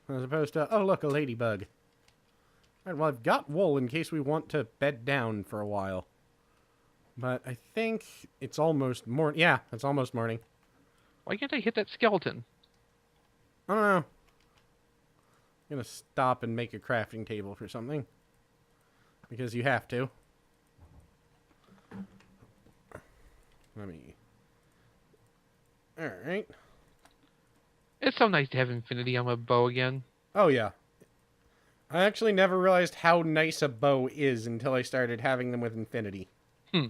As opposed to, oh, look, a ladybug. Alright, well, I've got wool in case we want to bed down for a while. But I think it's almost morning. Yeah, it's almost morning. Why can't I hit that skeleton? I don't know. I'm gonna stop and make a crafting table for something. Because you have to. Let me... Alright. It's so nice to have infinity on my bow again. Oh, yeah. I actually never realized how nice a bow is until I started having them with infinity. Hmm.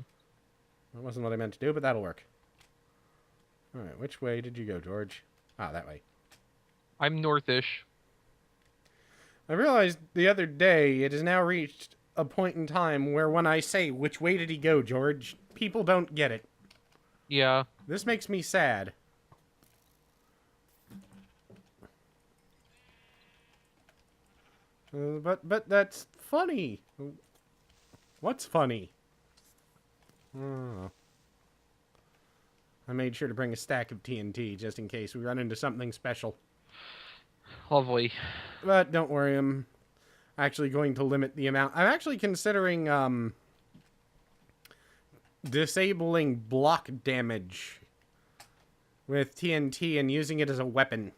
That wasn't what I meant to do, but that'll work. Alright, which way did you go, George? Ah, that way. I'm northish. I realized the other day it has now reached a point in time where when I say, which way did he go, George, people don't get it. Yeah. This makes me sad. But that's funny. What's funny? Oh. I made sure to bring a stack of TNT just in case we run into something special. Lovely. But don't worry, I'm actually going to limit the amount. I'm actually considering disabling block damage with TNT and using it as a weapon.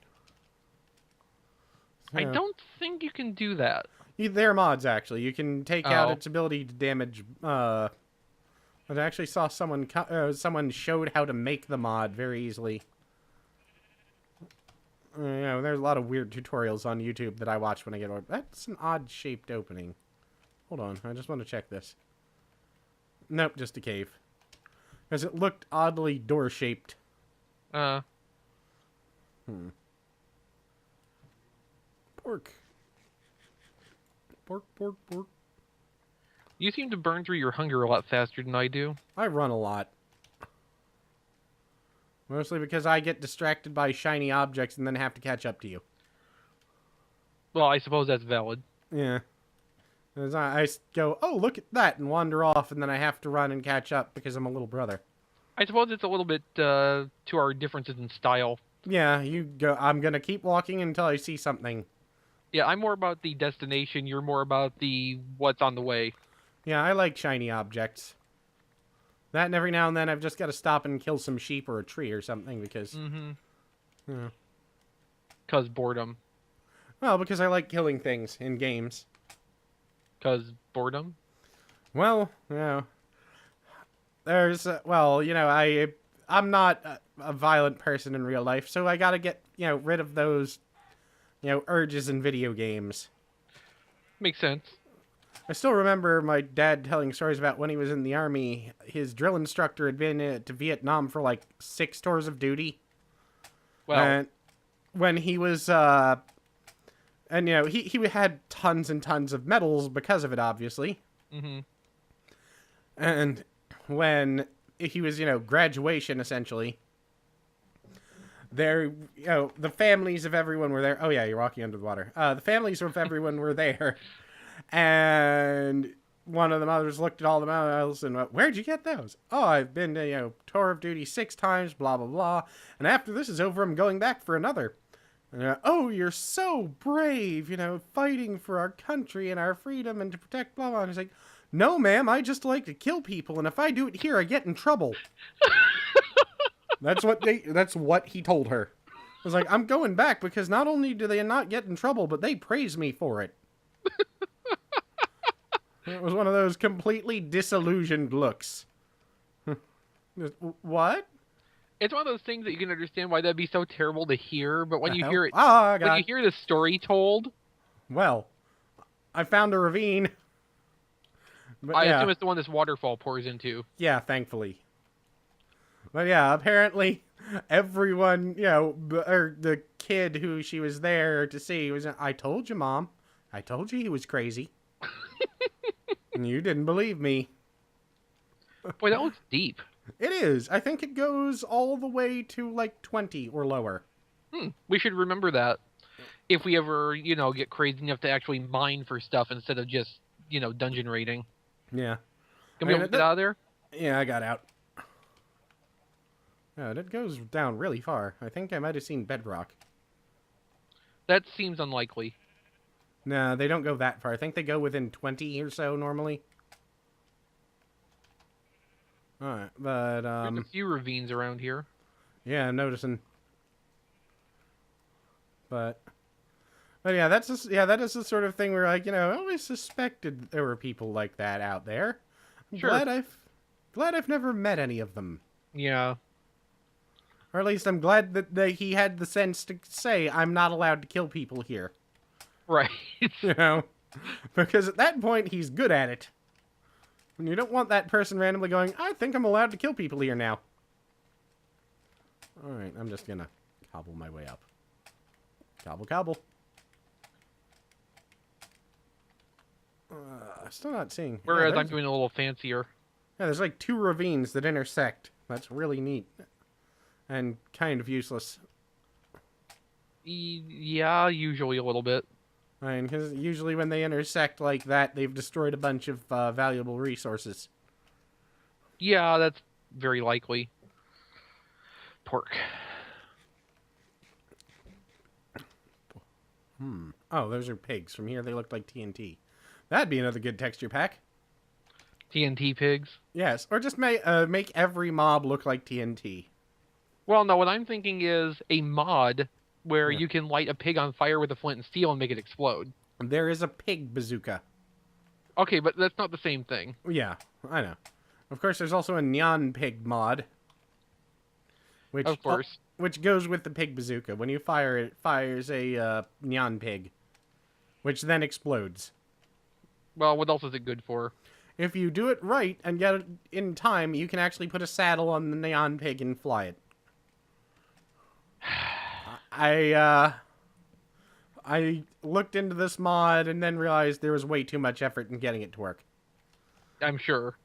I don't think you can do that. There are mods, actually. You can take out its ability to damage... I actually saw someone showed how to make the mod very easily. Yeah, there's a lot of weird tutorials on YouTube that I watch when I get bored. That's an odd-shaped opening. Hold on, I just want to check this. Nope, just a cave. Because it looked oddly door-shaped. Pork. Pork, pork, pork. You seem to burn through your hunger a lot faster than I do. I run a lot. Mostly because I get distracted by shiny objects and then have to catch up to you. Well, I suppose that's valid. Yeah. As I go, oh, look at that, and wander off, and then I have to run and catch up because I'm a little brother. I suppose it's a little bit to our differences in style. Yeah, you go. I'm going to keep walking until I see something. Yeah, I'm more about the destination. You're more about the what's on the way. Yeah, I like shiny objects. That and every now and then I've just got to stop and kill some sheep or a tree or something because... Yeah. Because boredom. Well, because I like killing things in games. Because boredom? Well, you know... There's... well, you know, I'm not a violent person in real life, so I gotta get, you know, rid of those, you know, urges in video games. Makes sense. I still remember my dad telling stories about when he was in the army. His drill instructor had been to Vietnam for like 6 tours of duty. Well, and when he was, and you know, he had tons and tons of medals because of it, obviously. And when he was, you know, graduation essentially, there, you know, the families of everyone were there. Oh yeah, you're walking under the water. The families of everyone were there. And one of the mothers looked at all the medals and went, where'd you get those? Oh, I've been to, you know, tour of duty 6 times, blah, blah, blah. And after this is over, I'm going back for another. And, oh, you're so brave, you know, fighting for our country and our freedom and to protect blah, blah. And he's like, no, ma'am, I just like to kill people. And if I do it here, I get in trouble. That's what he told her. I was like, I'm going back because not only do they not get in trouble, but they praise me for it. It was one of those completely disillusioned looks. What? it's one of those things that you can understand why that'd be so terrible to hear, but when you hell? hear it, Oh, when you hear the story told, well, I found a ravine. But I yeah. assume it's the one this waterfall pours into. Yeah, thankfully. But yeah, apparently everyone, you know, or the kid who she was there to see was, I told you, Mom. I told you he was crazy. And you didn't believe me. Boy, that looks deep. It is. I think it goes all the way to like 20 or lower. We should remember that. If we ever, get crazy enough to actually mine for stuff instead of just, dungeon raiding. Yeah. Can we get out of there? Yeah, I got out. Oh, it goes down really far. I think I might have seen bedrock. That seems unlikely. No, they don't go that far. I think they go within 20 or so normally. Alright, but, There's a few ravines around here. yeah, I'm noticing. But yeah, that's just, yeah, that is the sort of thing where, like, I always suspected there were people like that out there. I'm Sure. glad I've never met any of them. Yeah. Or at least I'm glad that he had the sense to say, I'm not allowed to kill people here. Right. You know? Because at that point, he's good at it. And you don't want that person randomly going, I think I'm allowed to kill people here now. Alright, I'm just gonna cobble my way up. Cobble, cobble. Still not seeing. Whereas I'm doing a little fancier. Yeah, there's like 2 ravines that intersect. That's really neat. And kind of useless. Yeah, usually a little bit. I mean, because usually when they intersect like that, they've destroyed a bunch of valuable resources. Yeah, that's very likely. Pork. Oh, those are pigs. From here, they look like TNT. That'd be another good texture pack. TNT pigs. Yes, or just make every mob look like TNT. Well, no, what I'm thinking is a mod where Yeah. you can light a pig on fire with a flint and steel and make it explode. There is a pig bazooka. Okay, but that's not the same thing. Yeah, I know. Of course, there's also a neon pig mod. Which, Of course. which goes with the pig bazooka. When you fire it, fires a neon pig, which then explodes. Well, what else is it good for? If you do it right and get it in time, you can actually put a saddle on the neon pig and fly it. I looked into this mod and then realized there was way too much effort in getting it to work. I'm sure.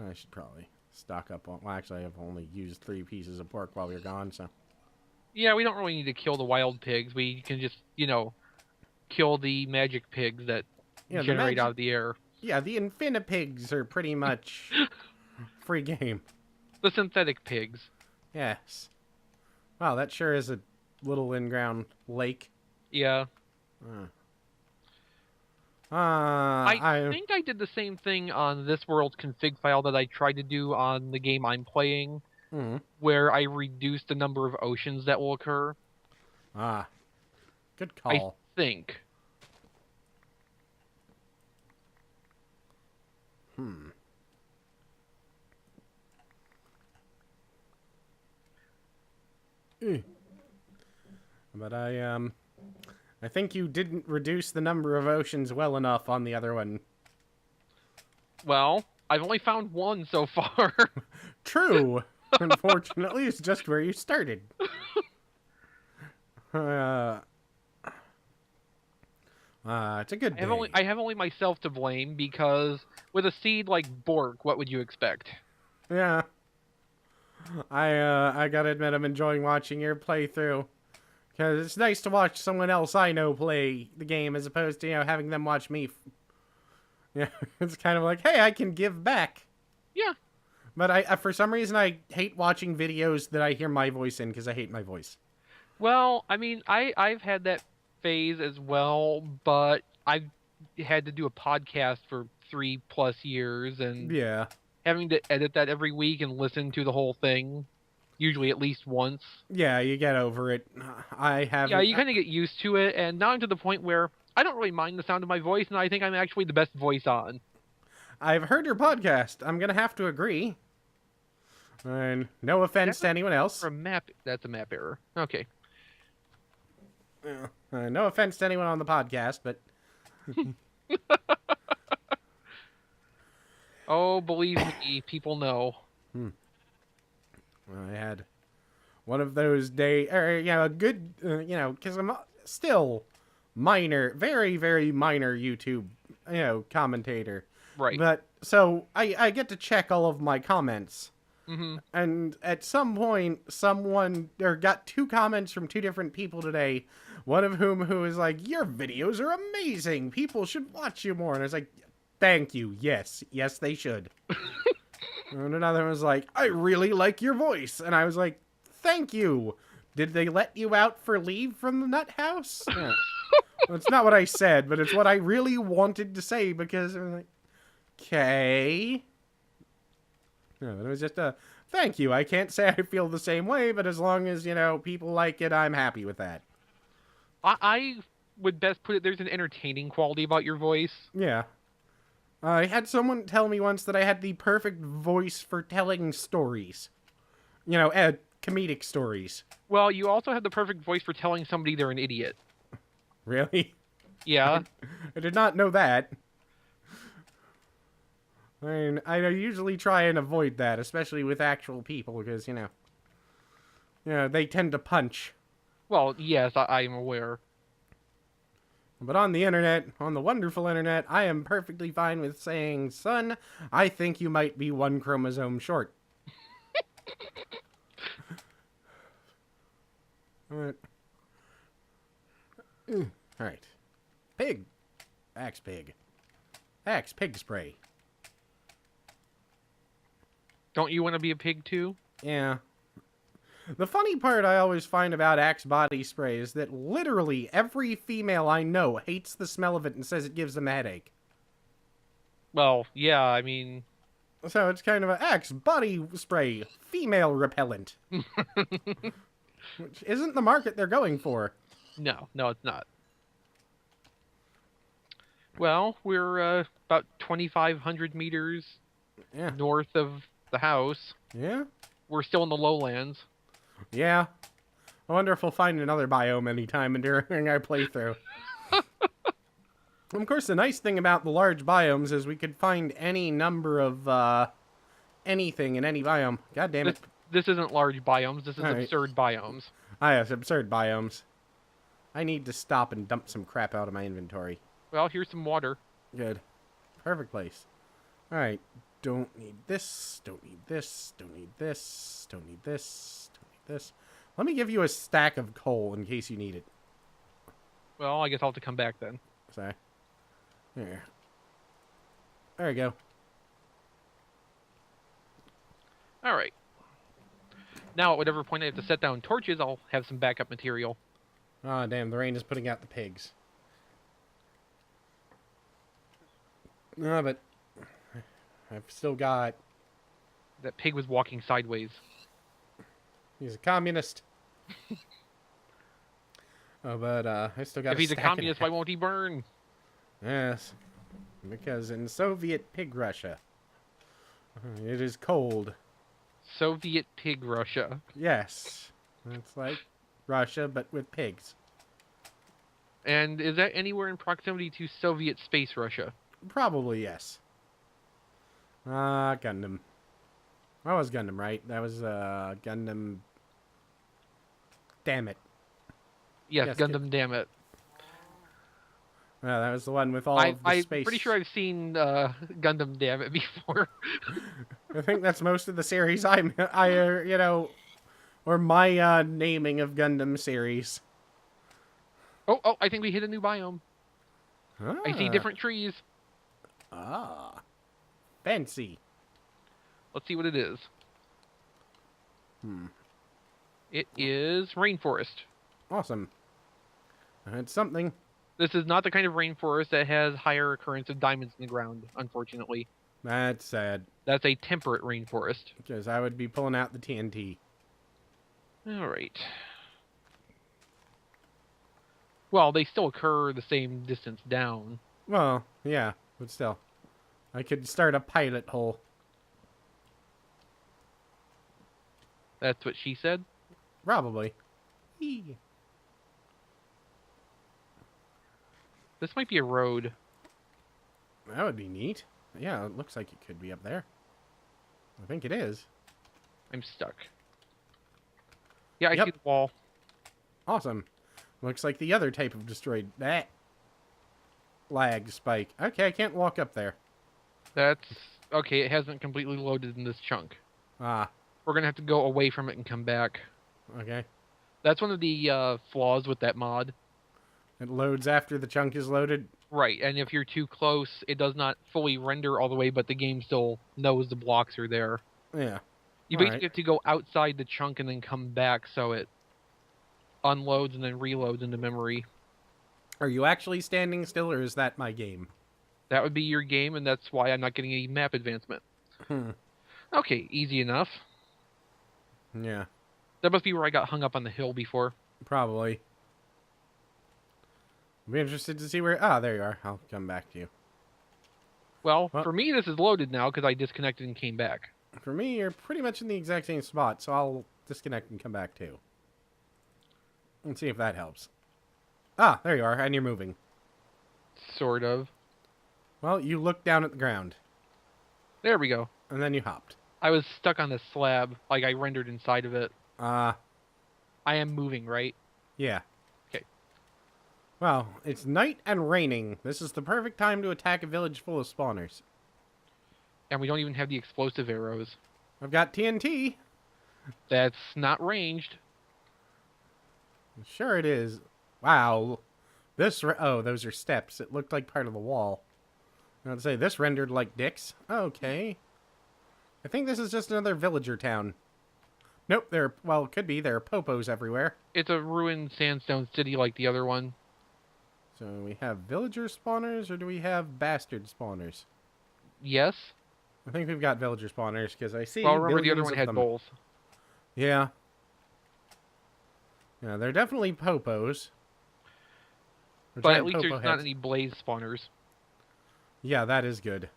I should probably stock up on... Well, actually, I've only used 3 pieces of pork while we were gone, so... Yeah, we don't really need to kill the wild pigs. We can just, kill the magic pigs that generate out of the air. Yeah, the infinipigs are pretty much free game. The synthetic pigs. Yes. Wow, that sure is a little in-ground lake. Yeah. I think I did the same thing on this world's config file that I tried to do on the game I'm playing, where I reduced the number of oceans that will occur. Good call. I think. But I think you didn't reduce the number of oceans well enough on the other one. Well, I've only found one so far. True. Unfortunately, it's just where you started. It's a good day. I have only myself to blame because with a seed like Bork, what would you expect? Yeah. I gotta admit, I'm enjoying watching your playthrough. Because it's nice to watch someone else I know play the game as opposed to, having them watch me. Yeah, it's kind of like, hey, I can give back. Yeah. But I for some reason, I hate watching videos that I hear my voice in because I hate my voice. Well, I mean, I've had that phase as well, but I've had to do a podcast for 3+ years, and Yeah. having to edit that every week and listen to the whole thing, usually at least once. Yeah, you get over it. I have. Yeah, you kind of get used to it, and now I'm to the point where I don't really mind the sound of my voice, and I think I'm actually the best voice on. I've heard your podcast. I'm gonna have to agree. And no offense to anyone else. That's a map error. Okay. No offense to anyone on the podcast, but Oh, believe me, people know. I had one of those days, a good, because I'm still very, very minor YouTube, commentator. Right. But, so, I get to check all of my comments. Mm-hmm. And at some point, got 2 comments from 2 different people today, one of who is like, your videos are amazing, people should watch you more. And I was like, thank you, yes, they should. And another one was like, I really like your voice. And I was like, thank you. Did they let you out for leave from the nut house? Yeah. Well, it's not what I said, but it's what I really wanted to say because I'm like, okay. No, it was just a thank you. I can't say I feel the same way, but as long as, people like it, I'm happy with that. I would best put it, there's an entertaining quality about your voice. Yeah. I had someone tell me once that I had the perfect voice for telling stories. Comedic stories. Well, you also have the perfect voice for telling somebody they're an idiot. Really? Yeah. I did not know that. I mean, I usually try and avoid that, especially with actual people, because, they tend to punch. Well, yes, I am aware. But on the internet, on the wonderful internet, I am perfectly fine with saying, son, I think you might be one chromosome short. Alright. Alright. Pig. Axe pig. Axe pig spray. Don't you want to be a pig too? Yeah. The funny part I always find about Axe body spray is that literally every female I know hates the smell of it and says it gives them a headache. Well, yeah, I mean... So it's kind of an Axe body spray, female repellent. Which isn't the market they're going for. No, it's not. Well, we're about 2,500 meters north of the house. Yeah? We're still in the lowlands. Yeah. I wonder if we'll find another biome anytime during our playthrough. Of course, the nice thing about the large biomes is we could find any number of anything in any biome. God damn it. This isn't large biomes. This is absurd biomes. Ah, yes, absurd biomes. I need to stop and dump some crap out of my inventory. Well, here's some water. Good. Perfect place. Alright. Don't need this. Don't need this. Don't need this. Don't need this. Don't need this. Let me give you a stack of coal in case you need it. Well, I guess I'll have to come back then. Sorry. Here. There we go. Alright. Now, at whatever point I have to set down torches, I'll have some backup material. Ah, damn. The rain is putting out the pigs. No, but I've still got... That pig was walking sideways. He's a communist. Oh, but I still got. If he's a communist, why won't he burn? Yes, because in Soviet pig Russia, it is cold. Soviet pig Russia. Yes, it's like Russia but with pigs. And is that anywhere in proximity to Soviet space Russia? Probably yes. Gundam. That was Gundam, right? That was Gundam. Damn it. Yes, Gundam. Damn it. Well, that was the one with all of the space. I'm pretty sure I've seen Gundam Damn It before. I think that's most of the series or my naming of Gundam series. Oh, I think we hit a new biome. Ah. I see different trees. Ah. Fancy. Let's see what it is. It is rainforest. Awesome. It's something. This is not the kind of rainforest that has higher occurrence of diamonds in the ground, unfortunately. That's sad. That's a temperate rainforest. Because I would be pulling out the TNT. Alright. Well, they still occur the same distance down. Well, yeah, but still. I could start a pilot hole. That's what she said? Probably. Eee. This might be a road. That would be neat. Yeah, it looks like it could be up there. I think it is. I'm stuck. Yeah, I see the wall. Awesome. Looks like the other type of destroyed... That. Lag spike. Okay, I can't walk up there. That's... Okay, it hasn't completely loaded in this chunk. Ah. We're going to have to go away from it and come back. Okay. That's one of the flaws with that mod. It loads after the chunk is loaded? Right, and if you're too close, it does not fully render all the way, but the game still knows the blocks are there. Yeah. You basically have to go outside the chunk and then come back so it unloads and then reloads into memory. Are you actually standing still, or is that my game? That would be your game, and that's why I'm not getting any map advancement. Okay, easy enough. Yeah. That must be where I got hung up on the hill before. Probably. I'll be interested to see where... Ah, there you are. I'll come back to you. Well, for me, this is loaded now because I disconnected and came back. For me, you're pretty much in the exact same spot, so I'll disconnect and come back too. And see if that helps. Ah, there you are, and you're moving. Sort of. Well, you looked down at the ground. There we go. And then you hopped. I was stuck on this slab, like I rendered inside of it. I am moving, right? Yeah. Okay. Well, it's night and raining. This is the perfect time to attack a village full of spawners. And we don't even have the explosive arrows. I've got TNT. That's not ranged. Sure it is. Wow. Oh, those are steps. It looked like part of the wall. I'd say this rendered like dicks. Okay. I think this is just another villager town. Nope, well, it could be. There are popos everywhere. It's a ruined sandstone city like the other one. So we have villager spawners, or do we have bastard spawners? Yes. I think we've got villager spawners, because I see well, remember the other billions one of had them. both. Yeah. Yeah, they're definitely popos. But at least there's not any blaze spawners. Yeah, that is good.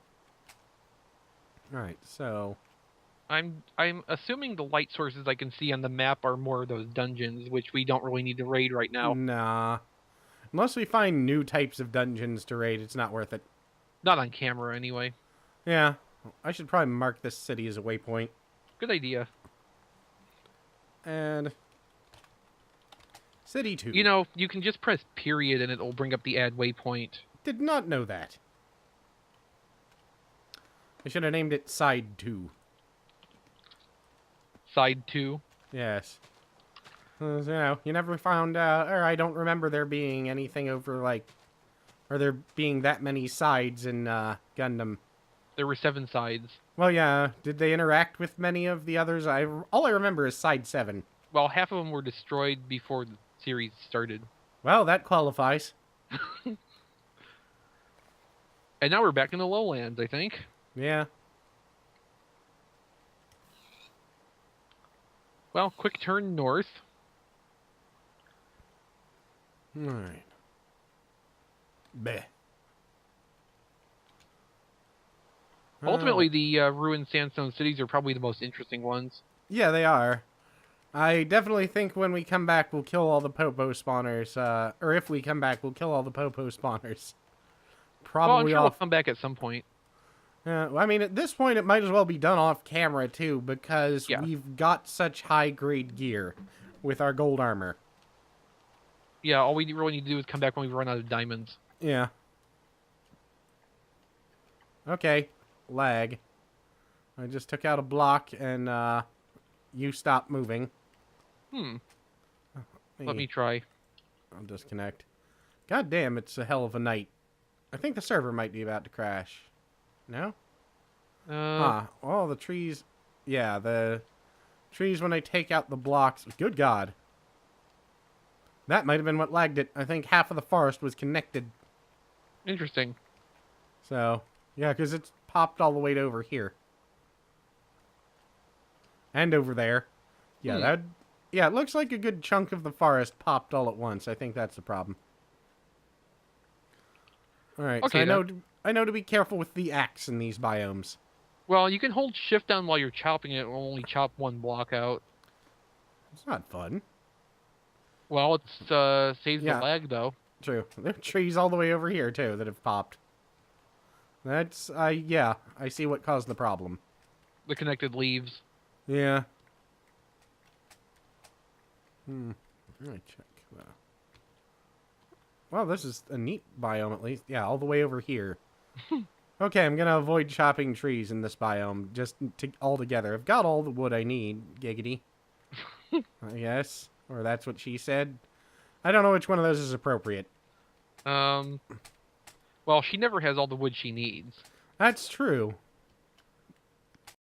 Alright, so... I'm assuming the light sources I can see on the map are more of those dungeons, which we don't really need to raid right now. Nah. Unless we find new types of dungeons to raid, it's not worth it. Not on camera, anyway. Yeah. I should probably mark this city as a waypoint. Good idea. And... City 2. You know, you can just press period and it'll bring up the add waypoint. Did not know that. I should have named it Side 2. Side 2? Yes. You know, you never found out, or I don't remember there being anything over, like, or there being that many sides in Gundam. There were 7 sides. Well, yeah. Did they interact with many of the others? All I remember is Side 7. Well, half of them were destroyed before the series started. Well, that qualifies. And now we're back in the lowlands, I think. Yeah. Well, quick turn north. Alright. Bleh. Ultimately, the ruined sandstone cities are probably the most interesting ones. Yeah, they are. I definitely think when we come back, we'll kill all the popo spawners. Or if we come back, we'll kill all the popo spawners. Probably well, I'm sure we'll come back at some point. Well, I mean, at this point, it might as well be done off camera, too, because we've got such high-grade gear with our gold armor. Yeah, all we really need to do is come back when we run out of diamonds. Yeah. Okay. Lag. I just took out a block, and you stopped moving. Let me try. I'll disconnect. God damn, it's a hell of a night. I think the server might be about to crash. No? Well, the trees... Yeah, the trees when I take out the blocks... Good God. That might have been what lagged it. I think half of the forest was connected. Interesting. So, yeah, because it's popped all the way to over here. And over there. Yeah, Yeah, it looks like a good chunk of the forest popped all at once. I think that's the problem. Alright, okay, so I know to be careful with the axe in these biomes. Well, you can hold shift down while you're chopping it. It will only chop one block out. It's not fun. Well, it saves the lag, though. True. There are trees all the way over here, too, that have popped. That's, yeah, I see what caused the problem. The connected leaves. Yeah. Let me check that. Well, this is a neat biome, at least. Yeah, all the way over here. Okay, I'm gonna avoid chopping trees in this biome, just altogether. I've got all the wood I need, giggity. I guess. Or that's what she said. I don't know which one of those is appropriate. Well, she never has all the wood she needs. That's true.